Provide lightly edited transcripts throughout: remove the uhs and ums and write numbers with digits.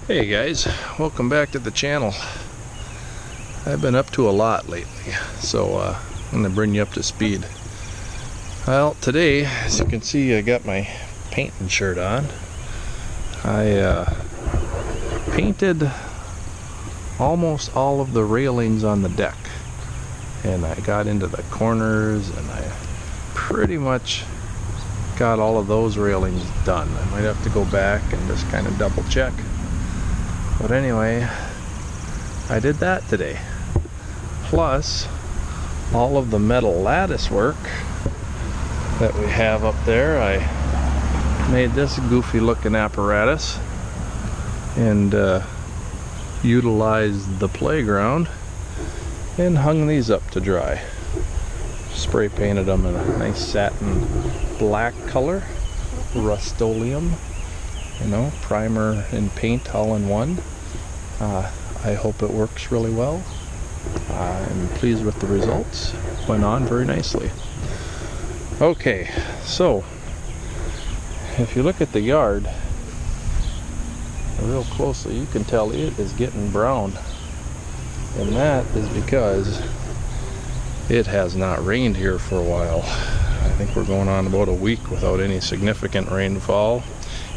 Hey guys, welcome back to the channel. I've been up to a lot lately, so I'm going to bring you up to speed. Well, today, as you can see, I got my painting shirt on. I painted almost all of the railings on the deck, and I got into the corners, and I pretty much got all of those railings done. I might have to go back and just kind of double check. But anyway, I did that today. Plus, all of the metal lattice work that we have up there, I made this goofy looking apparatus and utilized the playground and hung these up to dry. Spray painted them in a nice satin black color, Rust-Oleum. You know, primer and paint all in one. I hope it works really well. I'm pleased with the results. Went on very nicely. Okay, so if you look at the yard real closely, you can tell it is getting brown, and that is because it has not rained here for a while. I think we're going on about a week without any significant rainfall,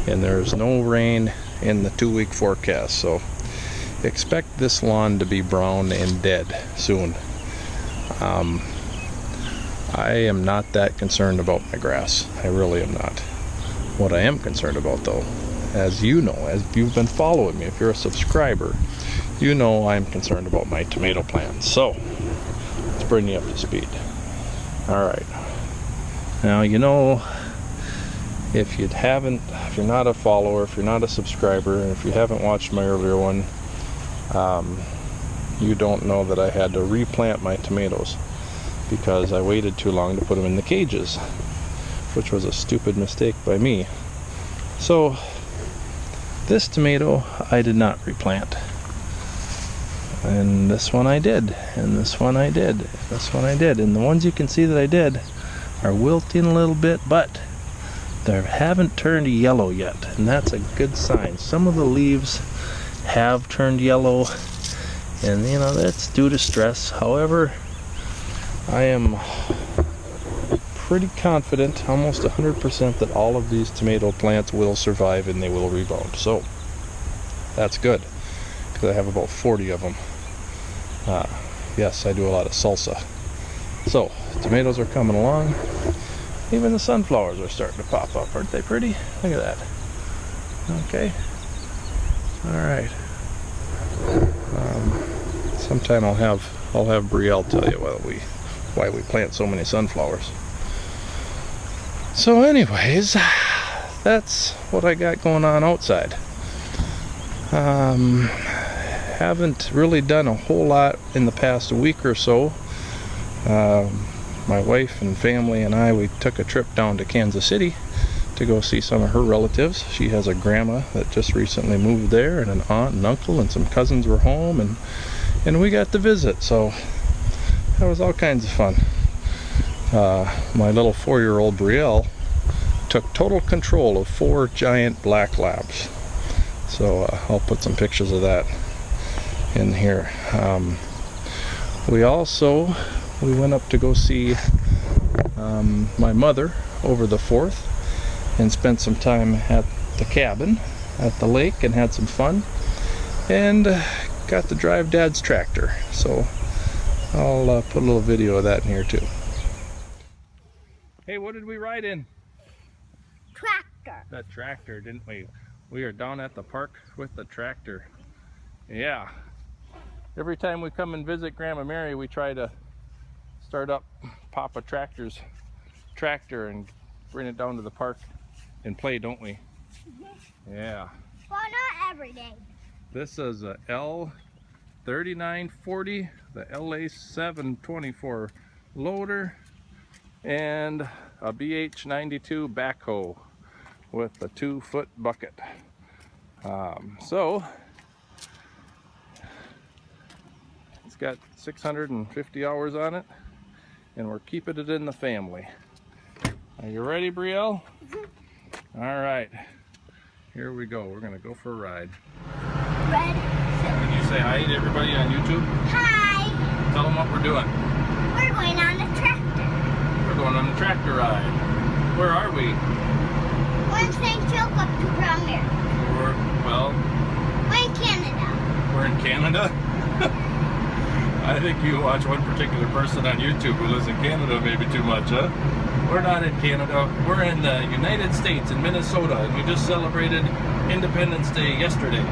and there's no rain in the 2-week forecast, so expect this lawn to be brown and dead soon. I am not that concerned about my grass. I really am not. What I am concerned about, though, as you know, as you've been following me, if you're a subscriber, you know I'm concerned about my tomato plants. So let's bring you up to speed. All right, now, you know, if you're not a follower, if you're not a subscriber, and if you haven't watched my earlier one, you don't know that I had to replant my tomatoes because I waited too long to put them in the cages, which was a stupid mistake by me. So this tomato I did not replant, and this one I did, and this one I did, this one I did, and the ones you can see that I did are wilting a little bit, but they haven't turned yellow yet, and that's a good sign. Some of the leaves have turned yellow, and you know, that's due to stress. However, I am pretty confident, almost 100%, that all of these tomato plants will survive and they will rebound. So that's good, because I have about 40 of them. Yes, I do a lot of salsa. So tomatoes are coming along. Even the sunflowers are starting to pop up. Aren't they pretty? Look at that. Okay. All right. Sometime I'll have Brielle tell you why we plant so many sunflowers. So anyways, that's what I got going on outside. Haven't really done a whole lot in the past week or so. My wife and family and we took a trip down to Kansas City to go see some of her relatives. She has a grandma that just recently moved there, and an aunt and uncle, and some cousins were home, and we got to visit, so that was all kinds of fun. My little 4-year-old Brielle took total control of 4 giant black labs, so I'll put some pictures of that in here. We went up to go see my mother over the 4th and spent some time at the cabin at the lake and had some fun, and got to drive Dad's tractor, so I'll put a little video of that in here too. Hey, what did we ride in? Tractor. That tractor, didn't we? We are down at the park with the tractor. Yeah. Every time we come and visit Grandma Mary, we try to start up Papa Tractor's tractor and bring it down to the park and play, don't we? Mm-hmm. Yeah. Well, not every day. This is a L3940, the LA724 loader, and a BH92 backhoe with a 2-foot bucket. So it's got 650 hours on it, and we're keeping it in the family. Are you ready, Brielle? Mm-hmm. All right, here we go. We're gonna go for a ride. red. Can you say hi to everybody on YouTube? Hi. Tell them what we're doing. We're going on a tractor. We're going on a tractor ride. Where are we? We're in St. Joseph to Premier. We're in Canada. We're in Canada? I think you watch one particular person on YouTube who lives in Canada maybe too much, huh? We're not in Canada. We're in the United States, in Minnesota, and we just celebrated Independence Day yesterday.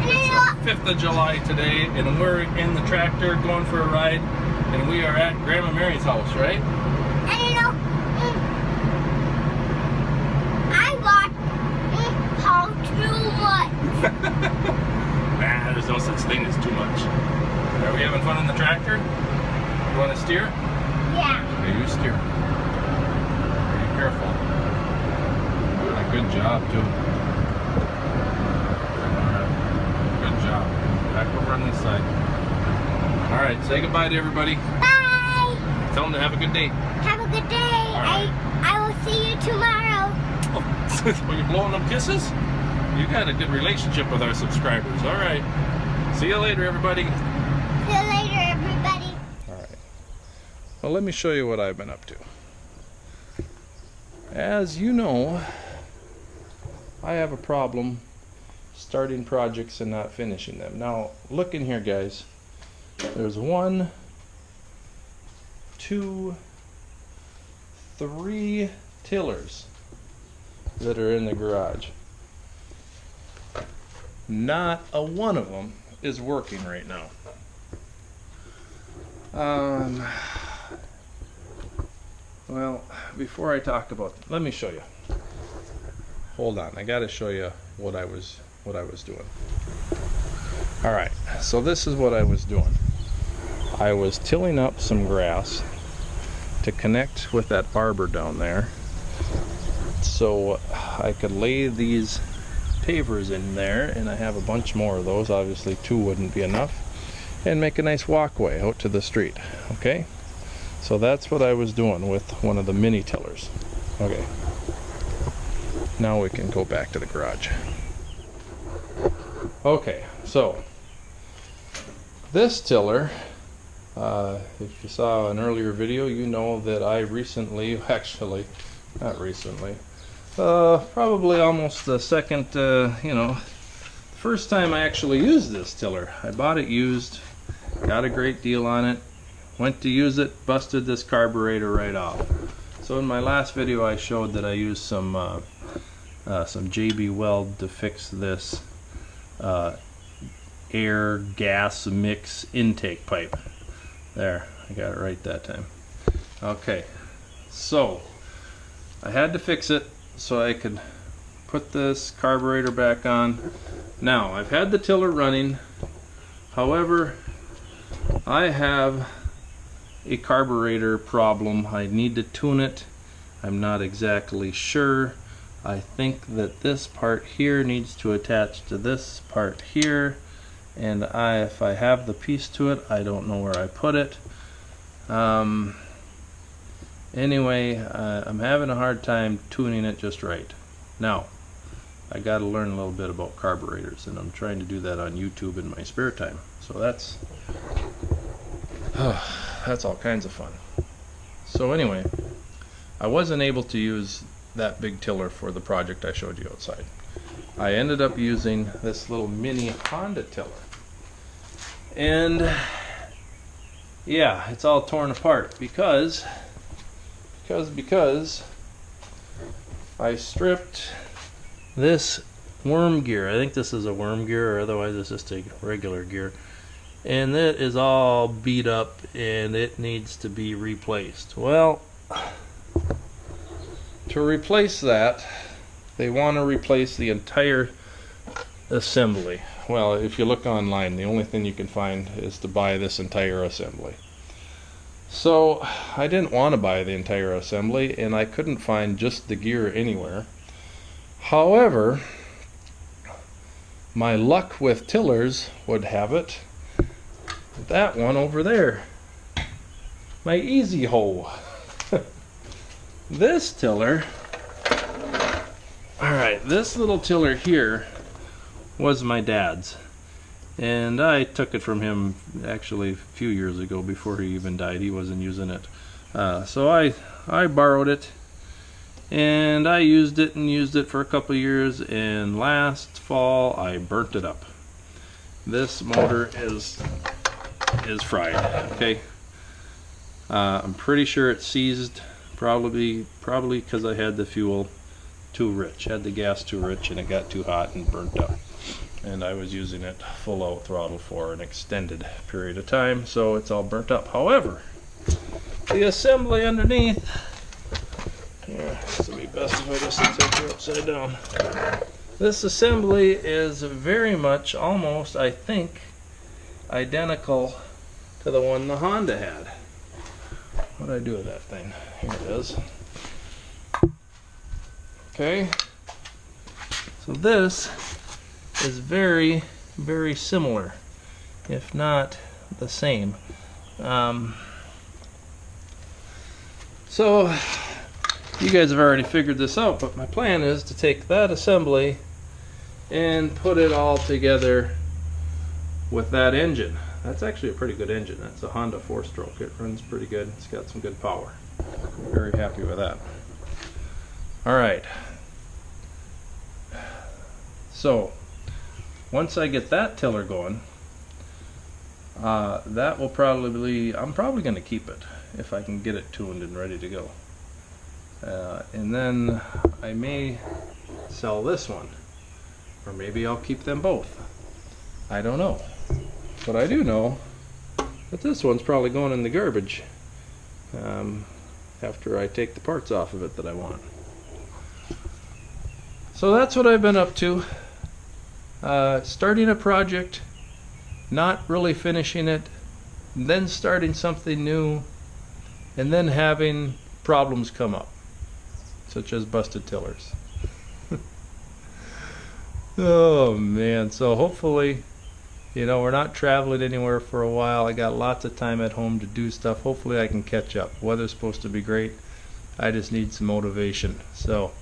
It's the 5th of July today, and we're in the tractor going for a ride, and we are at Grandma Mary's house, right? And you know, I got how too much. Nah, there's no such thing as too much. Are we having fun in the tractor? You want to steer? Yeah. Okay, you steer. Be careful. Doing a good job, too. Alright. Good job. Back over on this side. Alright, say goodbye to everybody. Bye. Tell them to have a good day. Have a good day. Right. I will see you tomorrow. Oh, were you blowing them kisses? You got a good relationship with our subscribers. Alright. See you later, everybody. See you later, everybody. Alright. Well, let me show you what I've been up to. As you know, I have a problem starting projects and not finishing them. Now, look in here, guys. There's 1, 2, 3 tillers that are in the garage. Not a one of them is working right now. Well, before I talk about, let me show you. Hold on, I gotta show you what I was doing. All right, so this is what I was doing. I was tilling up some grass to connect with that arbor down there, so I could lay these pavers in there, and I have a bunch more of those. Obviously 2 wouldn't be enough, and make a nice walkway out to the street. Okay, so that's what I was doing with one of the mini tillers. Okay, now we can go back to the garage. Okay, so this tiller, if you saw an earlier video, you know that I recently, actually not recently, probably almost the second, first time I actually used this tiller. I bought it used, got a great deal on it, went to use it, busted this carburetor right off. So in my last video I showed that I used some JB Weld to fix this air gas mix intake pipe. There, I got it right that time. Okay, so I had to fix it so I could put this carburetor back on. Now, I've had the tiller running, however, I have a carburetor problem. I need to tune it. I'm not exactly sure. I think that this part here needs to attach to this part here, and if I have the piece to it, I don't know where I put it. Anyway, I'm having a hard time tuning it just right. Now, I got to learn a little bit about carburetors, and I'm trying to do that on YouTube in my spare time. So that's all kinds of fun. So anyway, I wasn't able to use that big tiller for the project I showed you outside. I ended up using this little mini Honda tiller. And yeah, it's all torn apart because I stripped this worm gear. I think this is a worm gear, or otherwise it's just a regular gear. And it is all beat up and it needs to be replaced. Well, to replace that, they want to replace the entire assembly. Well, if you look online, the only thing you can find is to buy this entire assembly. So I didn't want to buy the entire assembly, and I couldn't find just the gear anywhere. However, my luck with tillers would have it that one over there, my Easy Hoe. This tiller, alright, this little tiller here was my dad's, and I took it from him actually a few years ago before he even died. He wasn't using it, so I borrowed it, and I used it for a couple years, and last fall I burnt it up. This motor is fried. Okay, I'm pretty sure it's seized, probably because I had the fuel too rich, had the gas too rich, and it got too hot and burnt up. And I was using it full out throttle for an extended period of time, so it's all burnt up. However, the assembly underneath here, this will be best if I just take it upside down. This assembly is very much, almost, I think, identical to the one the Honda had. What did I do with that thing? Here it is. Okay, so this is very, very similar, if not the same. So you guys have already figured this out, but my plan is to take that assembly and put it all together with that engine. That's actually a pretty good engine. That's a Honda 4-stroke. It runs pretty good. It's got some good power. Very happy with that. Alright, so once I get that tiller going, that will probably, I'm probably going to keep it if I can get it tuned and ready to go. And then I may sell this one, or maybe I'll keep them both. I don't know. But I do know that this one's probably going in the garbage after I take the parts off of it that I want. So that's what I've been up to. Starting a project, not really finishing it, then starting something new, and then having problems come up, such as busted tillers. Oh man, so hopefully, you know, we're not traveling anywhere for a while. I got lots of time at home to do stuff. Hopefully I can catch up. Weather's supposed to be great. I just need some motivation. So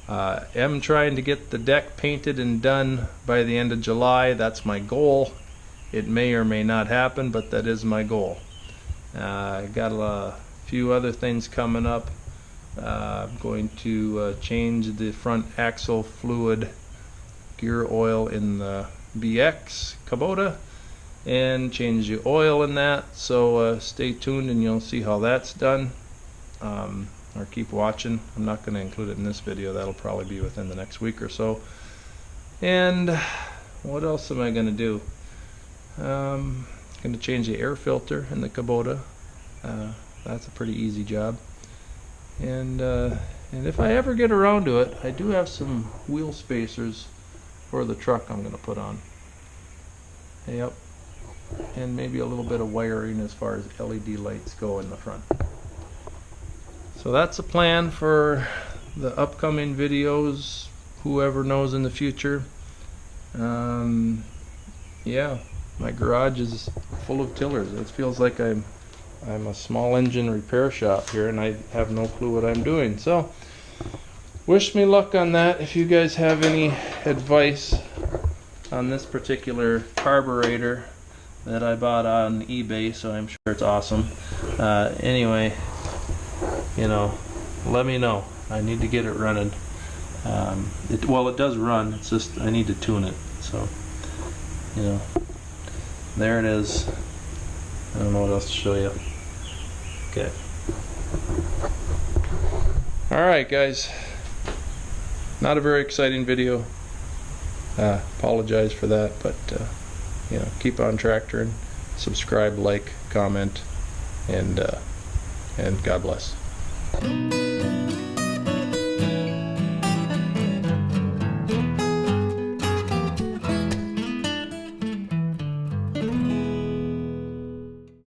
am trying to get the deck painted and done by the end of July. That's my goal. It may or may not happen, but that is my goal. I got a few other things coming up. I'm going to change the front axle fluid gear oil in the BX Kubota and change the oil in that, so stay tuned and you'll see how that's done. Or keep watching. I'm not going to include it in this video. That'll probably be within the next week or so. And what else am I going to do? Going to change the air filter in the Kubota. That's a pretty easy job. And if I ever get around to it, I do have some wheel spacers for the truck I'm going to put on. Yep. And maybe a little bit of wiring as far as LED lights go in the front. So that's a plan for the upcoming videos, whoever knows in the future. Yeah, my garage is full of tillers. It feels like I'm a small engine repair shop here and I have no clue what I'm doing. So wish me luck on that. If you guys have any advice on this particular carburetor that I bought on eBay, so I'm sure it's awesome. Anyway, you know, let me know. I need to get it running. Well, it does run. It's just I need to tune it. So, you know, there it is. I don't know what else to show you. Okay. All right, guys. Not a very exciting video. Apologize for that, but you know, keep on tractoring. Subscribe, like, comment, and God bless.